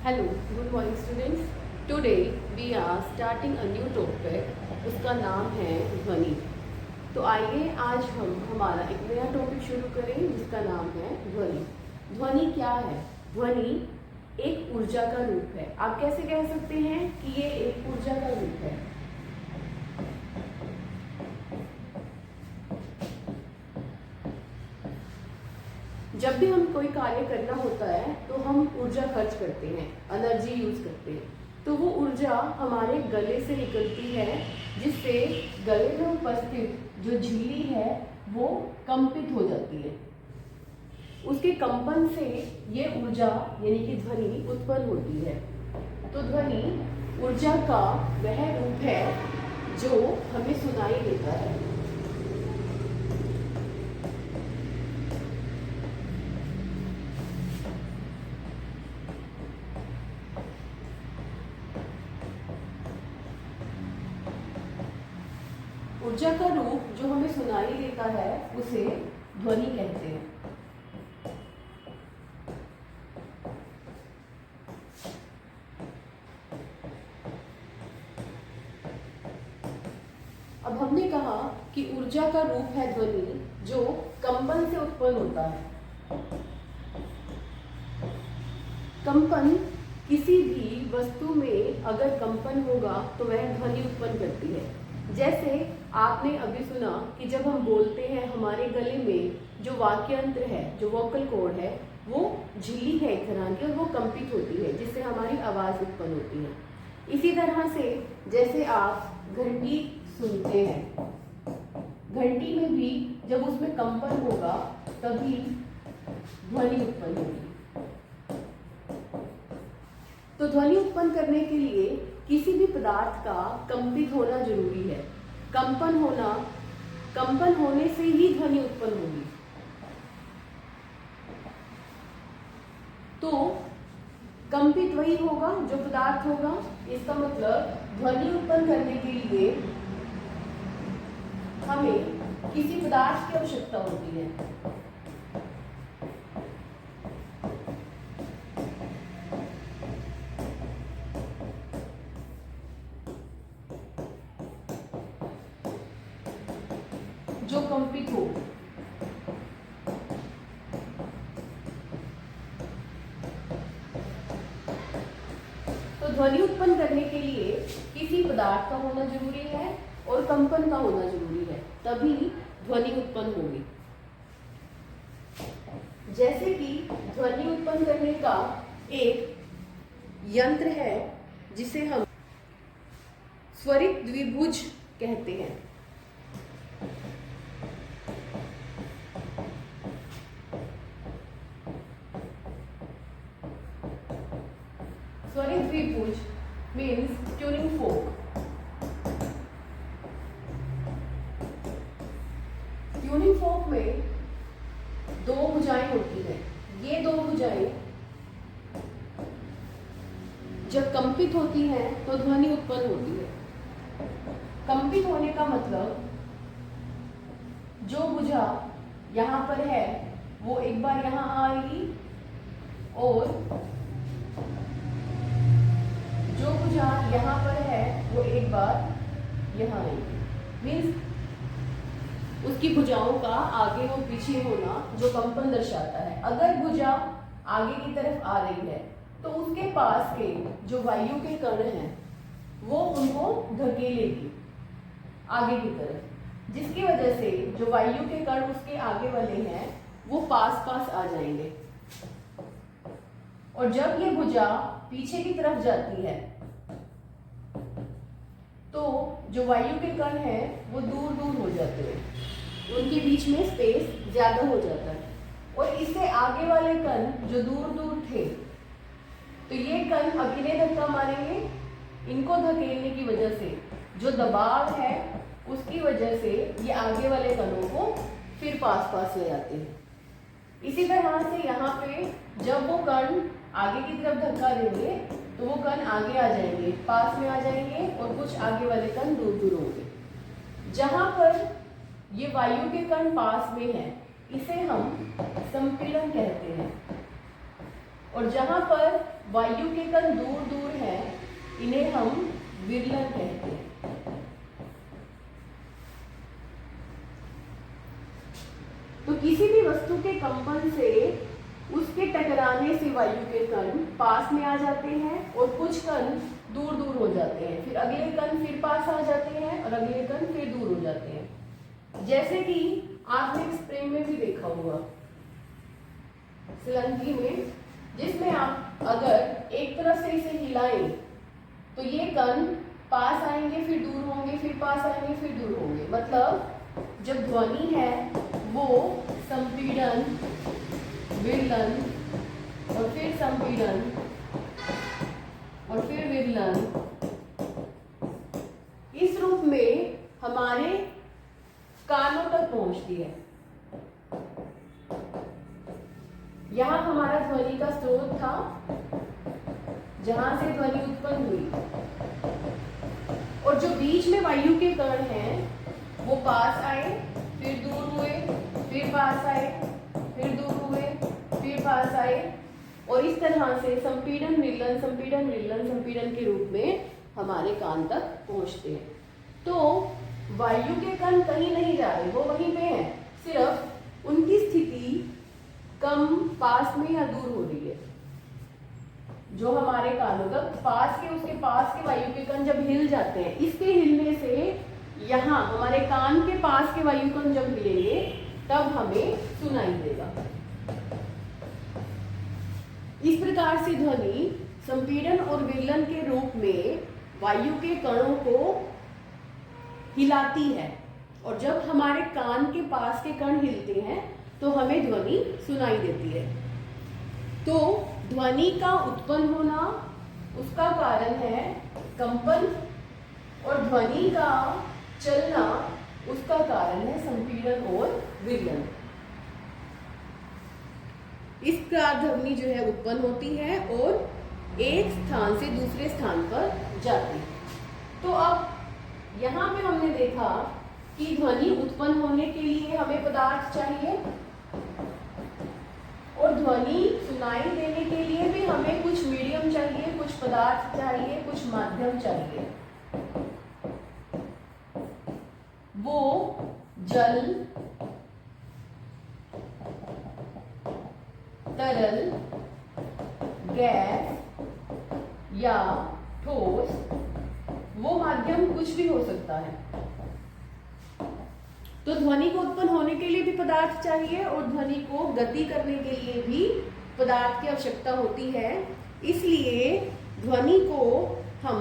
Hello, good morning students. Today we are starting a new topic. उसका नाम है ध्वनि. तो आइए आज हम हमारा एक नया टॉपिक शुरू करें जिसका नाम है ध्वनि. ध्वनि क्या है? ध्वनि एक ऊर्जा का रूप है. आप कैसे कह सकते हैं कि ये एक ऊर्जा का रूप है? जब भी हम कोई कार्य करना होता है तो हम ऊर्जा खर्च करते हैं, एनर्जी यूज करते हैं. तो वो ऊर्जा हमारे गले से निकलती है जिससे गले में उपस्थित जो झिल्ली है वो कंपित हो जाती है. उसके कंपन से ये ऊर्जा यानी कि ध्वनि उत्पन्न होती है. तो ध्वनि ऊर्जा का वह रूप है जो हमें सुनाई देता है. ऊर्जा का रूप जो हमें सुनाई देता है उसे ध्वनि कहते हैं. अब हमने कहा कि ऊर्जा का रूप है ध्वनि जो कंपन से उत्पन्न होता है. कंपन किसी भी वस्तु में अगर कंपन होगा तो वह ध्वनि उत्पन्न करती है. जैसे आपने अभी सुना कि जब हम बोलते हैं हमारे गले में जो वाक्यंत्र है, जो वोकल कॉर्ड है, वो झिल्ली है एक तरह की और वो कंपित होती है जिससे हमारी आवाज़ उत्पन्न होती है. इसी तरह से जैसे आप घंटी सुनते हैं, घंटी में भी जब उसमें कंपन होगा तभी ध्वनि उत्पन्न होगी. तो ध्वनि उत्पन्न करने के लिए किसी भी पदार्थ का कंपित होना जरूरी है. कंपन होने से ही ध्वनि उत्पन्न होगी. तो कंपित वही होगा जो पदार्थ होगा. इसका मतलब ध्वनि उत्पन्न करने के लिए हमें किसी पदार्थ की आवश्यकता होती है. जो कंपित हो. तो ध्वनि उत्पन्न करने के लिए किसी पदार्थ का होना जरूरी है और कंपन का होना जरूरी है, तभी ध्वनि उत्पन्न होगी. जैसे कि ध्वनि उत्पन्न करने का एक यंत्र है जिसे हम स्वरित द्विभुज कहते हैं. स्वरित द्विभुज means tuning fork. Tuning fork में दो भुजाएं होती हैं. ये दो भुजाएं जब कंपित होती हैं तो ध्वनि उत्पन्न होती है. कंपित होने का मतलब जो भुजा यहाँ पर है वो एक बार यहाँ आएगी और जो भुजा यहाँ पर है वो एक बार यहाँ आएगी. मीन्स उसकी भुजाओं का आगे और पीछे होना जो कंपन दर्शाता है. अगर भुजा आगे की तरफ आ रही है तो उसके पास के जो वायु के कण हैं वो उनको धकेलेगी आगे की तरफ, जिसकी वजह से जो वायु के कण उसके आगे वाले हैं वो पास पास आ जाएंगे. और जब ये भुजा पीछे की तरफ जाती है तो जो वायु के कण हैं वो दूर दूर हो जाते हैं, उनके बीच में स्पेस ज्यादा हो जाता है. और इससे आगे वाले कण जो दूर दूर थे तो ये कण अब इन्हें धक्का मारेंगे. इनको धकेलने की वजह से जो दबाव है उसकी वजह से ये आगे वाले कणों को फिर पास पास ले आते हैं. इसी तरह से यहाँ पे जब वो कण आगे की तरफ धक्का देंगे तो वो कण आगे आ जाएंगे, पास में आ जाएंगे और कुछ आगे वाले कण दूर दूर होंगे. जहां पर ये वायु के कण पास में है इसे हम संपीड़न कहते हैं. और जहां पर वायु के कण दूर दूर है इन्हें हम विरलन कहते हैं। तो किसी भी वस्तु के कंपन से उसके टकराने से वायु के कण पास में आ जाते हैं और कुछ कण दूर दूर हो जाते हैं, फिर अगले कण फिर पास आ जाते हैं और अगले कण फिर दूर हो जाते हैं। जैसे कि आपने स्प्रे में भी देखा होगा, सिलंगी में, जिसमें आप अगर एक तरफ से इसे हिलाएं तो ये कण पास आएंगे फिर दूर होंगे, फिर पास आएंगे फिर दूर होंगे। मतलब जब ध्वनि है वो संपीड़न, विरलन और फिर संपीड़न और फिर विरलन, इस रूप में हमारे कानों तक पहुंचती है। यहां हमारा ध्वनि का स्रोत था जहां से ध्वनि उत्पन्न हुई, और जो बीच में वायु के कण हैं वो पास आए फिर दूर हुए, फिर पास आए फिर दूर हुए, फिर पास आए, और इस तरह से संपीड़न विरलन, संपीड़न विरलन, संपीड़न के रूप में हमारे कान तक पहुंचते हैं। तो वायु के कण कहीं नहीं जा रहे, वो वहीं पे हैं, सिर्फ उनकी स्थिति कम पास में या दूर हो रही है। जो हमारे कानों तक पास के, उसके पास के वायु के कण जब हिल जाते हैं, इसके हिलने से यहाँ हमारे कान के पास के वायु कण जब हिलेंगे तब हमें सुनाई देगा। इस प्रकार से ध्वनि संपीड़न और विरलन के रूप में वायु के कणों को हिलाती है, और जब हमारे कान के पास के कण हिलते हैं तो हमें ध्वनि सुनाई देती है। तो ध्वनि का उत्पन्न होना, उसका कारण है कंपन, और ध्वनि का चलना, उसका कारण है संपीड़न और विरलन। इस प्रकार ध्वनि जो है उत्पन्न होती है और एक स्थान से दूसरे स्थान पर जाती है। तो अब यहाँ पे हमने देखा कि ध्वनि उत्पन्न होने के लिए हमें पदार्थ चाहिए, और ध्वनि सुनाई देने के लिए भी हमें कुछ मीडियम चाहिए, कुछ पदार्थ चाहिए, कुछ माध्यम चाहिए। वो जल, तरल, गैस या ठोस, वो माध्यम कुछ भी हो सकता है। तो ध्वनि को उत्पन्न होने के लिए भी पदार्थ चाहिए और ध्वनि को गति करने के लिए भी पदार्थ की आवश्यकता होती है। इसलिए ध्वनि को हम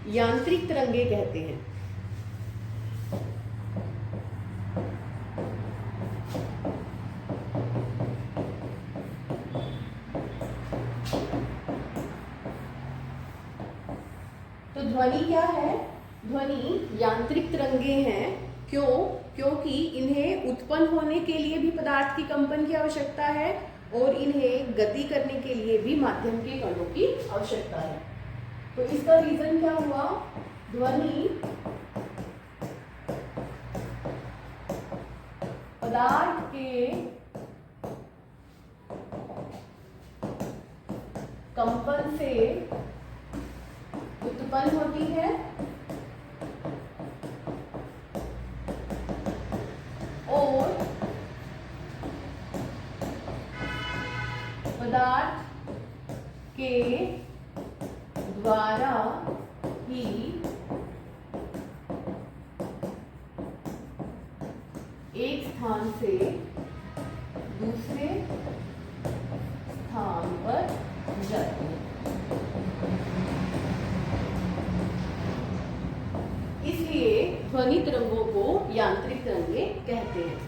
यांत्रिक तरंगे कहते हैं। तो ध्वनि क्या है? ध्वनि यांत्रिक तरंगे हैं। क्यों? क्योंकि इन्हें उत्पन्न होने के लिए भी पदार्थ की कंपन की आवश्यकता है और इन्हें गति करने के लिए भी माध्यम के कणों की आवश्यकता है। तो इसका रीजन क्या हुआ? ध्वनि पदार्थ के कंपन से उत्पन्न होती है और पदार्थ के द्वारा ही एक स्थान से दूसरे स्थान पर जाती है। इसलिए ध्वनि तरंगों को यांत्रिक तरंगे कहते हैं।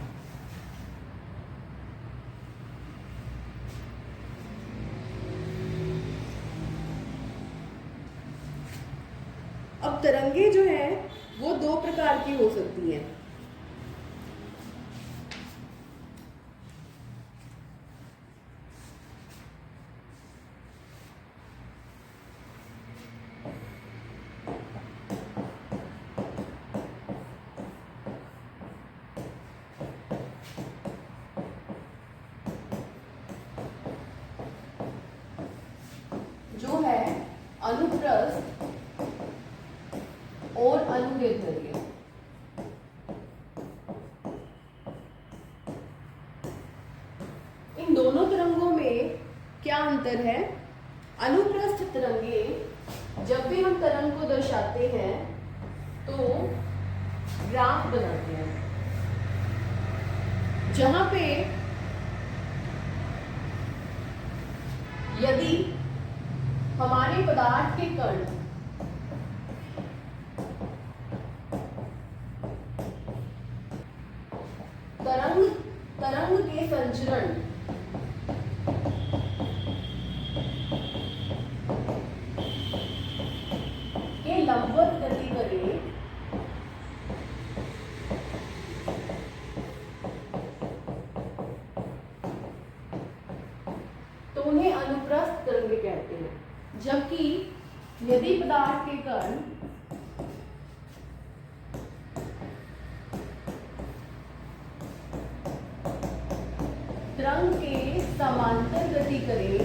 अब तरंगे जो है वो दो प्रकार की हो सकती हैं। अनुप्रस्थ और अनुदैर्ध्य। इन दोनों तरंगों में क्या अंतर है? अनुप्रस्थ तरंगे जब भी हम तरंग को दर्शाते हैं तो ग्राफ बनाते हैं, जहां पे यदि हमारे पदार्थ के कण तरंग के संचरण के लंबवत गति करें तो उन्हें अनुप्रस्थ तरंगे कहते हैं। जबकि यदि पदार्थ के कण तरंग के समांतर गति करें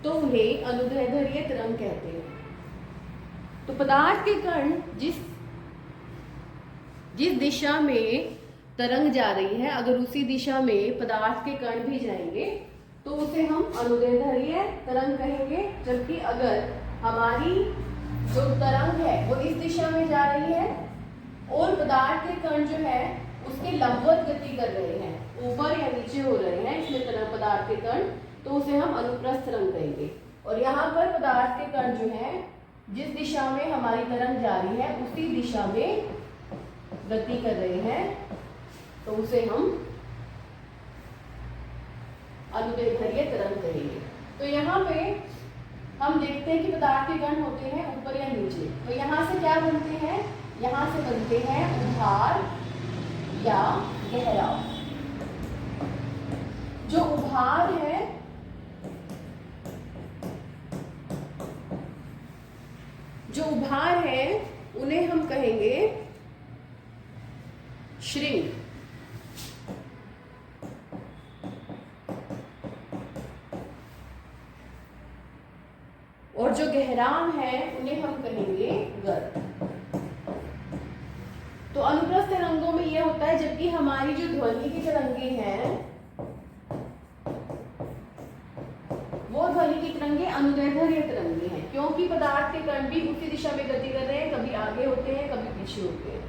तो उन्हें अनुदैर्ध्य तरंग कहते हैं। तो पदार्थ के कण जिस दिशा में तरंग जा रही है, अगर उसी दिशा में पदार्थ के कण भी जाएंगे तो उसे हम अनुदैर्ध्य तरंग कहेंगे। जबकि अगर हमारी जो तरंग है वो इस दिशा में जा रही है और पदार्थ के कण जो है उसके लंबवत गति कर रहे हैं, ऊपर या नीचे हो रहे हैं इसमें तरंग पदार्थ के कण, तो उसे हम अनुप्रस्थ तरंग कहेंगे। और यहाँ पर पदार्थ के कण जो है जिस दिशा में हमारी तरंग जा रही है उसी दिशा में गति कर रहे हैं तो उसे हम अनुदैर्ध्य तरंग कहेंगे। तो यहाँ पे हम देखते हैं कि पदार्थ के कण होते हैं ऊपर या नीचे। तो यहाँ से क्या बनते हैं? यहाँ से बनते हैं उभार या गहराव। जो उभार है उन्हें हम कहेंगे श्रिंग। और जो गहराव है उन्हें हम कहेंगे गर्त। तो अनुप्रस्थ तरंगों में यह होता है जबकि हमारी जो ध्वनि की तरंगे हैं वो ध्वनि की तरंगे अनुदैर्ध्य तरंगे हैं, क्योंकि पदार्थ के कण भी उसी दिशा में गति कर रहे हैं, कभी आगे होते हैं कभी पीछे होते हैं,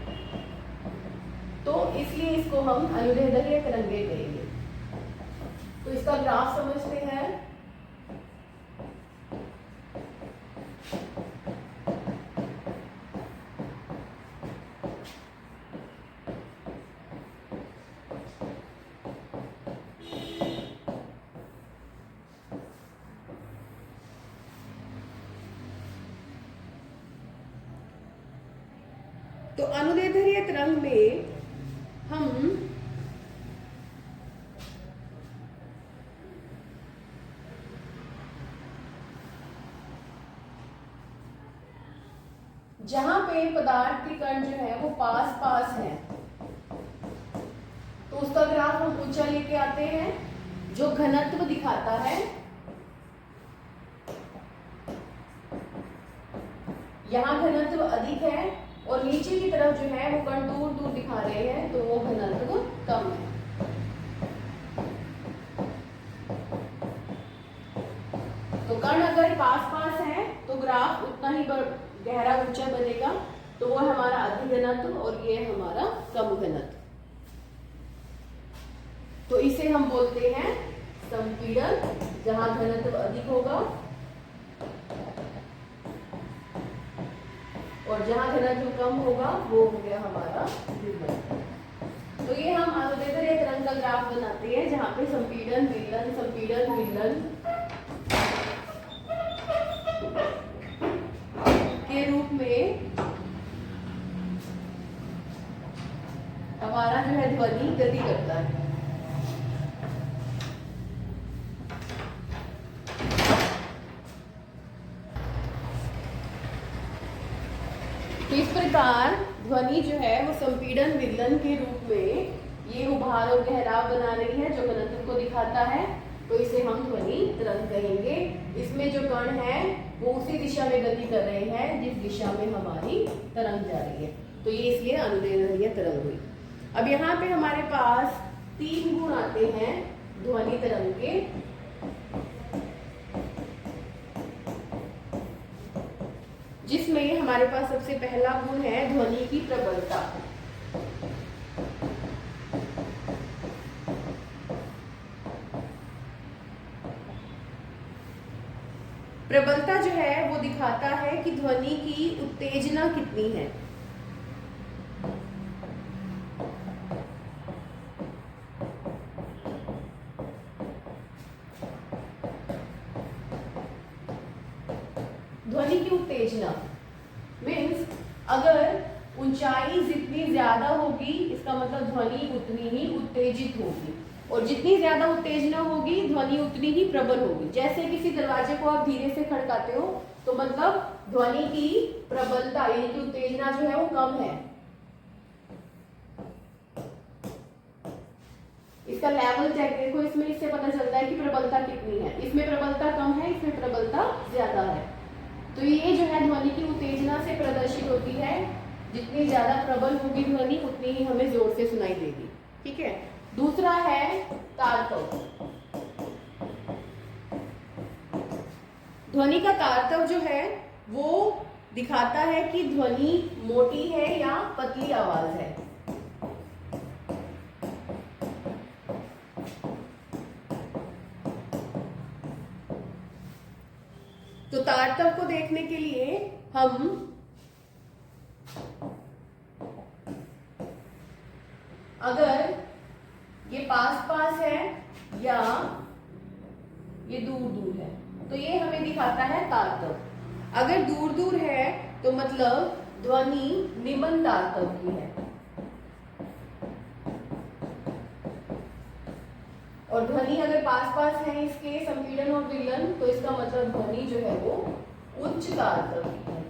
तो इसलिए इसको हम अनुदैर्ध्य तरंगे कहेंगे। तो इसका ग्राफ समझते हैं। तो अनुदैर्ध्य तरंग में हम जहां पे पदार्थ के कण जो है वो पास पास है तो उसका ग्राफ हम ऊंचा लेके आते हैं, जो घनत्व दिखाता है। यहाँ घनत्व अधिक है और नीचे की तरफ जो है वो कण दूर दूर दिखा रहे हैं तो वो घनत्व कम है। तो कण अगर पास पास है तो ग्राफ उतना ही गहरा ऊंचा बनेगा, तो वो हमारा अधिक घनत्व और ये हमारा कम घनत्व। तो इसे हम बोलते हैं संपीड़न, जहां घनत्व अधिक होगा और जहां घनत्व कम होगा वो हो गया हमारा विलयन। तो ये हम अनुदैर्ध्य तरंग का ग्राफ बनाते हैं जहां पे संपीड़न विलयन के रूप में हमारा जो है ध्वनि गति करता है। तो इस प्रकार ध्वनि जो है वो संपीड़न विलयन के रूप में ये उभार और ठहराव बना रही है जो घनत्व को दिखाता है, तो इसे हम ध्वनि तरंग कहेंगे। इसमें जो कण है वो उसी दिशा में गति कर रहे हैं जिस दिशा में हमारी तरंग जा रही है, तो ये इसलिए अनुदैर्ध्य तरंग हुई। अब यहाँ पे हमारे पास 3 गुण आते हैं ध्वनि तरंग के। जिसमें हमारे पास सबसे पहला गुण है ध्वनि की प्रबलता। प्रबलता जो है वो दिखाता है कि ध्वनि की उत्तेजना कितनी है। ध्वनि की उत्तेजना मीन्स अगर ऊंचाई जितनी ज्यादा होगी इसका मतलब ध्वनि उतनी ही उत्तेजित होगी, और जितनी ज्यादा उत्तेजना होगी ध्वनि उतनी ही प्रबल होगी। जैसे किसी दरवाजे को आप धीरे से खड़काते हो तो मतलब ध्वनि की प्रबलता यानी कि उत्तेजना जो है वो कम है, इसका लेवल चेक देखो, इसमें इससे पता चलता है कि प्रबलता कितनी है। इसमें प्रबलता कम है, इसमें प्रबलता ज्यादा है। तो ये जो है ध्वनि की उत्तेजना से प्रदर्शित होती है। जितनी ज्यादा प्रबल होगी ध्वनि उतनी ही हमें जोर से सुनाई देगी। ठीक है। दूसरा है तारतव। ध्वनि का तारतव जो है वो दिखाता है कि ध्वनि मोटी है या पतली आवाज है। तो तारतव को देखने के लिए हम अगर ये पास पास है या ये दूर दूर है तो ये हमें दिखाता है तारतव। अगर दूर दूर है तो मतलब ध्वनि निम्न तारतव की है, और ध्वनि अगर पास पास है इसके संपीड़न और विलयन तो इसका मतलब ध्वनि जो है वो उच्च तारतव की है।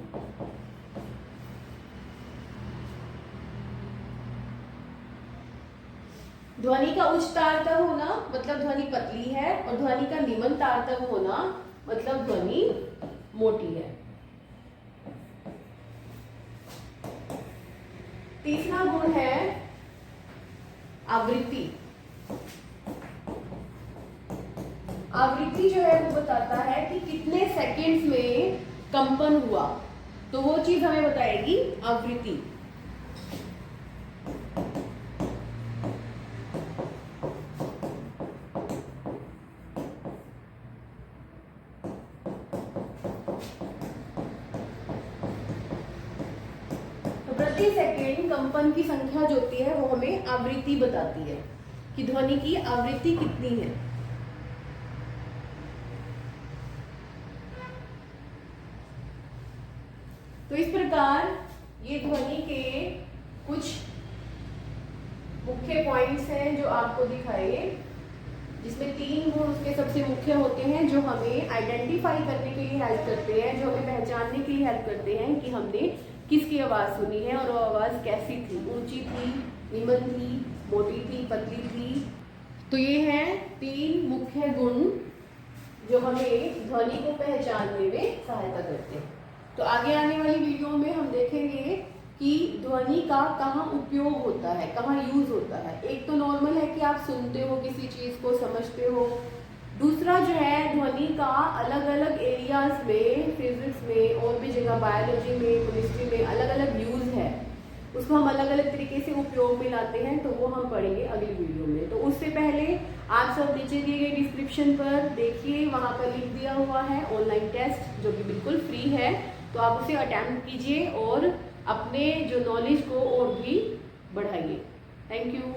ध्वनि का उच्च तारतव होना मतलब ध्वनि पतली है, और ध्वनि का निम्न तारतव होना मतलब ध्वनि मोटी है। तीसरा गुण है आवृत्ति। आवृत्ति जो है वो बताता है कि कितने सेकंड्स में कंपन हुआ, तो वो चीज हमें बताएगी आवृत्ति। तो प्रति सेकंड कंपन की संख्या जो होती है वो हमें आवृत्ति बताती है कि ध्वनि की आवृत्ति कितनी है। तो इस प्रकार ये ध्वनि के कुछ मुख्य पॉइंट्स हैं जो आपको दिखाए, जिसमें 3 गुण उसके सबसे मुख्य होते हैं जो हमें आइडेंटिफाई करने के लिए हेल्प करते हैं, जो हमें पहचानने के लिए हेल्प करते हैं कि हमने किसकी आवाज़ सुनी है और वो आवाज़ कैसी थी, ऊंची थी, निम्न थी, मोटी थी, पतली थी। तो ये हैं 3 मुख्य गुण जो हमें ध्वनि को पहचानने में सहायता करते हैं। तो आगे आने वाली वीडियो में हम देखेंगे कि ध्वनि का कहाँ उपयोग होता है, कहाँ यूज होता है। एक तो नॉर्मल है कि आप सुनते हो किसी चीज को, समझते हो। दूसरा जो है ध्वनि का अलग अलग एरियाज में, फिजिक्स में और भी जगह, बायोलॉजी में, केमिस्ट्री में अलग अलग यूज है, उसको हम अलग अलग तरीके से उपयोग में लाते हैं। तो वो हम पढ़ेंगे अगली वीडियो में। तो उससे पहले आप सब नीचे दिए गए डिस्क्रिप्शन पर देखिए, वहाँ पर लिंक दिया हुआ है ऑनलाइन टेस्ट जो कि बिल्कुल फ्री है, तो आप उसे अटेम्प्ट कीजिए और अपने जो नॉलेज को और भी बढ़ाइए। Thank you.